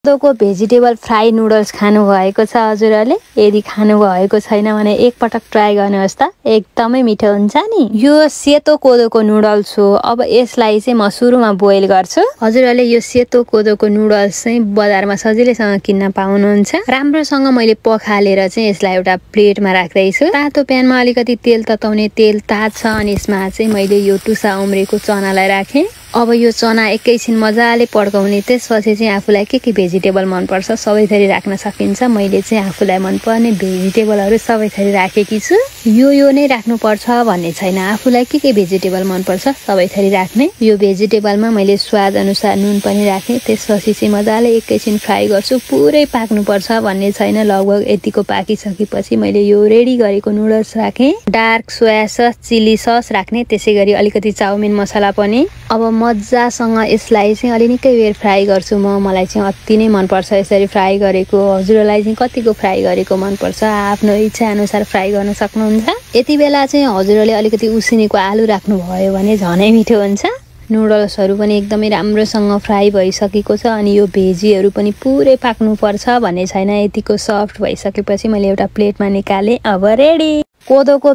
कोदोको vegetable fry noodles खानु भएको छ हजुरहरूले? यदि खानु भएको छैन भने एकपटक ट्राई गर्नुहोस् त, एकदमै मिठो हुन्छ नि। यो सेतो कोदोको नुडल्स हो। अब यसलाई चाहिँ म सुरुमा बोइल गर्छु। हजुरहरूले यो सेतो कोदोको नुडल्स चाहिँ बजारमा सजिलैसँग किन्न पाउनुहुन्छ। राम्रोसँग मैले पखालेर चाहिँ यसलाई एउटा प्लेटमा राख्दैछु। तातो प्यानमा अलिकति तेल तताउने तेल तात्छ अनि यसमा चाहिँ मैले यो टुसा उम्रेको चनालाई राखेँ। अब यो चना एकैछिन मजाले पड्काउने, त्यसपछि चाहिँ आफूलाई के भेजिटेबल मनपर्छ सबै थरी राख्न सकिन्छ। मैले चाहिँ आफूलाई मनपर्ने भेजिटेबलहरू सबै थरी राखेकी छु। यो नै राख्नुपर्छ भन्ने छैन, आफूलाई के भेजिटेबल मनपर्छ सबै थरी राख्ने। यो भेजिटेबलमा मैले स्वाद अनुसार नुन पनि राखेँ। त्यसपछि चाहिँ मजाले एकैछिन फ्राई गर्छु। पुरै पाक्नुपर्छ भन्ने छैन, लगभग यतिको पाकिसकेपछि मैले यो रेडी गरेको नुडल्स राखेँ। Dark soya sauce, chilli sauce राख्ने, त्यसै गरी अलिकति चाउमिन मसला पनि। अब मजासँग यसलाई चाहिँ अलि निकै बेर फ्राई गर्छु मलाई चाहिँ अति नै मनपर्छ यसरी फ्राई गरेको। हजुरलाई चाहिँ कतिको फ्राई गरेको मनपर्छ आफ्नो इच्छा अनुसार फ्राई गर्न सक्नुहुन्छ। यति बेला चाहिँ हजुरले अलिकति उसिनेको आलु राख्नुभयो भने झनै मिठो हुन्छ। नुडल्सहरू पनि एकदमै राम्रोसँग फ्राई भइसकेको छ अनि यो भेजीहरू पनि पुरै पाक्नुपर्छ भन्ने छैन। यतिको सफ्ट भइसकेपछि मैले एउटा प्लेटमा निकालेँ। अब रेडी। कोदोको